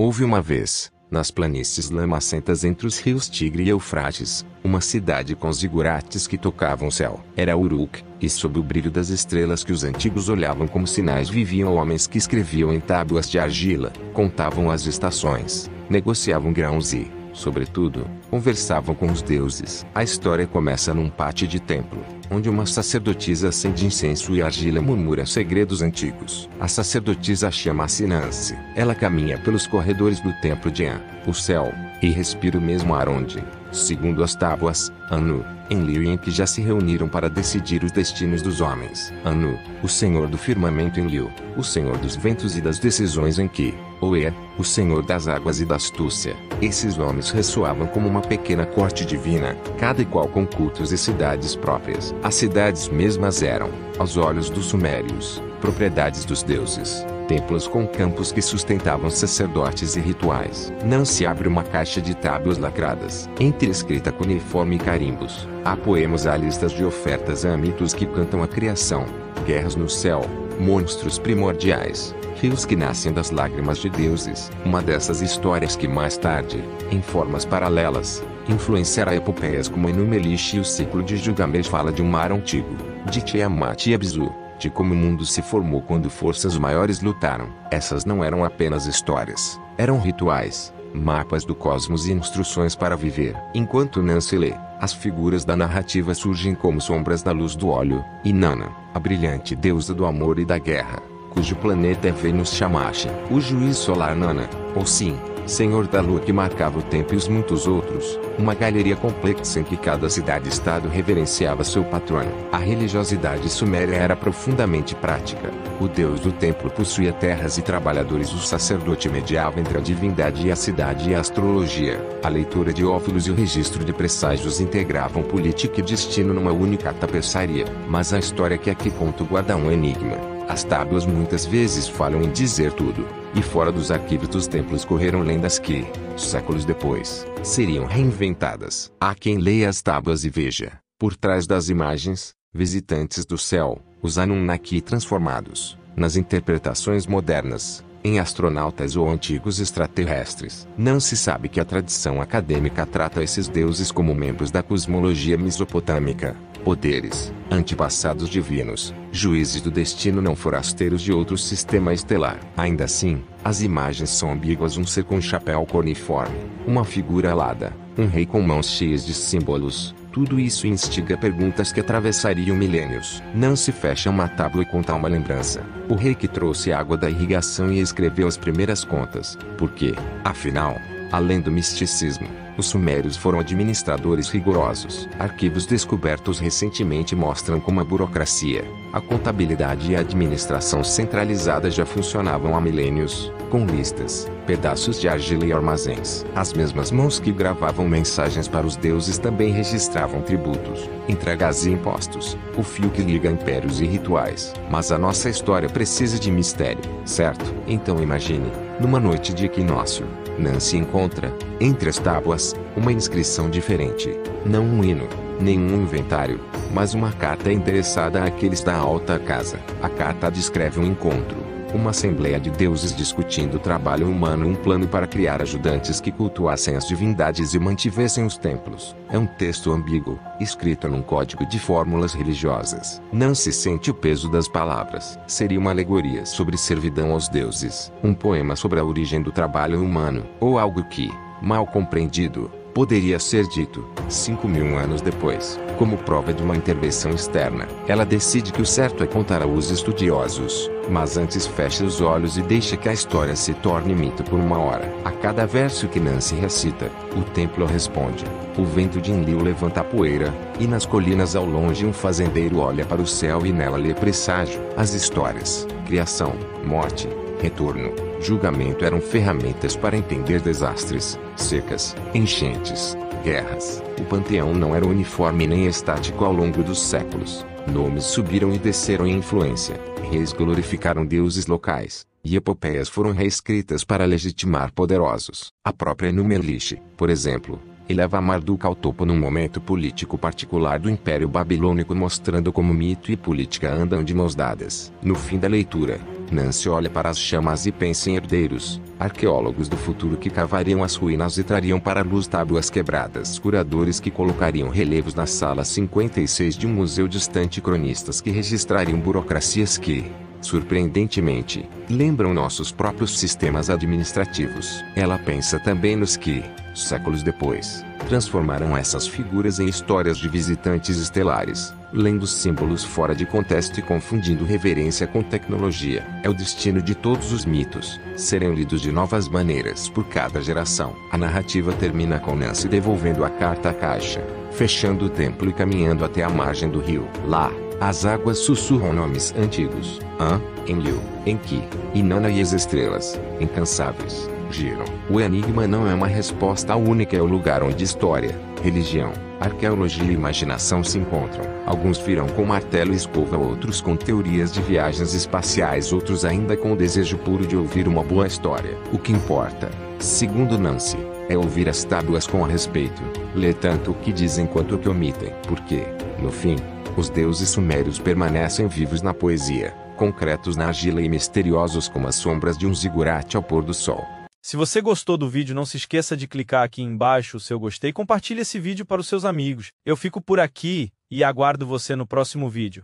Houve uma vez, nas planícies lamacentas entre os rios Tigre e Eufrates, uma cidade com zigurates que tocavam o céu. Era Uruk, e sob o brilho das estrelas que os antigos olhavam como sinais viviam homens que escreviam em tábuas de argila, contavam as estações, negociavam grãos e, sobretudo, conversavam com os deuses. A história começa num pátio de templo, onde uma sacerdotisa acende incenso e argila murmura segredos antigos. A sacerdotisa chama-se Nancy. Ela caminha pelos corredores do templo de An, o céu, e respira o mesmo ar onde, segundo as tábuas, Anu, Enlil e Enki já se reuniram para decidir os destinos dos homens. Anu, o senhor do firmamento, Enlil, o senhor dos ventos e das decisões, Enki, Oe, o senhor das águas e da astúcia. Esses nomes ressoavam como uma pequena corte divina, cada qual com cultos e cidades próprias. As cidades mesmas eram, aos olhos dos sumérios, propriedades dos deuses, templos com campos que sustentavam sacerdotes e rituais. Não se abre uma caixa de tábuas lacradas, escrita com uniforme e carimbos. Há poemas, há listas de ofertas, há mitos que cantam a criação, guerras no céu, monstros primordiais, rios que nascem das lágrimas de deuses. Uma dessas histórias que mais tarde, em formas paralelas, influenciará epopeias como Enuma-Elish e o ciclo de Gilgamesh fala de um mar antigo, de Tiamat e Abzu, de como o mundo se formou quando forças maiores lutaram. Essas não eram apenas histórias, eram rituais, mapas do cosmos e instruções para viver. Enquanto Nancy lê, as figuras da narrativa surgem como sombras da luz do óleo, e Nana, a brilhante deusa do amor e da guerra, cujo planeta é Vênus Shamash, o juiz solar Nana, ou Sim, senhor da lua que marcava o tempo e os muitos outros, uma galeria complexa em que cada cidade-estado reverenciava seu patrono. A religiosidade suméria era profundamente prática. O deus do templo possuía terras e trabalhadores. O sacerdote mediava entre a divindade e a cidade e a astrologia. A leitura de óvulos e o registro de presságios integravam política e destino numa única tapeçaria. Mas a história que aqui conto guarda um enigma. As tábuas muitas vezes falham em dizer tudo, e fora dos arquivos dos templos correram lendas que, séculos depois, seriam reinventadas. Há quem leia as tábuas e veja, por trás das imagens, visitantes do céu, os Anunnaki transformados, nas interpretações modernas, em astronautas ou antigos extraterrestres. Não se sabe que a tradição acadêmica trata esses deuses como membros da cosmologia mesopotâmica, poderes, antepassados divinos, juízes do destino não forasteiros de outro sistema estelar. Ainda assim, as imagens são ambíguas. Um ser com chapéu corniforme, uma figura alada, um rei com mãos cheias de símbolos. Tudo isso instiga perguntas que atravessariam milênios. Não se fecha uma tábua e conta uma lembrança. O rei que trouxe água da irrigação e escreveu as primeiras contas. Por quê? Afinal, além do misticismo, os sumérios foram administradores rigorosos. Arquivos descobertos recentemente mostram como a burocracia, a contabilidade e a administração centralizada já funcionavam há milênios, com listas, pedaços de argila e armazéns. As mesmas mãos que gravavam mensagens para os deuses também registravam tributos, entregas e impostos, o fio que liga impérios e rituais. Mas a nossa história precisa de mistério, certo? Então imagine, numa noite de equinócio, Nancy encontra, entre as tábuas, uma inscrição diferente. Não um hino, nenhum inventário, mas uma carta endereçada àqueles da alta casa. A carta descreve um encontro, uma assembleia de deuses discutindo o trabalho humano, um plano para criar ajudantes que cultuassem as divindades e mantivessem os templos. É um texto ambíguo, escrito num código de fórmulas religiosas. Não se sente o peso das palavras. Seria uma alegoria sobre servidão aos deuses, um poema sobre a origem do trabalho humano, ou algo que, mal compreendido, poderia ser dito, 5.000 anos depois, como prova de uma intervenção externa. Ela decide que o certo é contar aos estudiosos, mas antes fecha os olhos e deixa que a história se torne mito por uma hora. A cada verso que Nancy recita, o templo responde. O vento de Enlil levanta a poeira, e nas colinas ao longe um fazendeiro olha para o céu e nela lê presságio. As histórias, criação, morte, retorno, julgamento eram ferramentas para entender desastres, secas, enchentes, guerras. O panteão não era uniforme nem estático ao longo dos séculos. Nomes subiram e desceram em influência. Reis glorificaram deuses locais, e epopeias foram reescritas para legitimar poderosos. A própria Enuma-Elish, por exemplo, eleva Marduk ao topo num momento político particular do Império Babilônico, mostrando como mito e política andam de mãos dadas. No fim da leitura, Nancy olha para as chamas e pensa em herdeiros, arqueólogos do futuro que cavariam as ruínas e trariam para a luz tábuas quebradas, curadores que colocariam relevos na sala 56 de um museu distante, cronistas que registrariam burocracias que, surpreendentemente, lembram nossos próprios sistemas administrativos. Ela pensa também nos que, séculos depois, transformarão essas figuras em histórias de visitantes estelares, lendo símbolos fora de contexto e confundindo reverência com tecnologia. É o destino de todos os mitos, serão lidos de novas maneiras por cada geração. A narrativa termina com Nancy devolvendo a carta à caixa, fechando o templo e caminhando até a margem do rio. Lá, as águas sussurram nomes antigos. Enlil, Enki, Inanna e as estrelas, incansáveis, giram. O enigma não é uma resposta única, é o lugar onde história, religião, arqueologia e imaginação se encontram. Alguns virão com martelo e escova, outros com teorias de viagens espaciais, outros ainda com o desejo puro de ouvir uma boa história. O que importa, segundo Nancy, é ouvir as tábuas com respeito, ler tanto o que dizem quanto o que omitem. Porque, no fim, os deuses sumérios permanecem vivos na poesia, concretos na argila e misteriosos como as sombras de um zigurate ao pôr do sol. Se você gostou do vídeo, não se esqueça de clicar aqui embaixo o seu gostei e compartilhe esse vídeo para os seus amigos. Eu fico por aqui e aguardo você no próximo vídeo.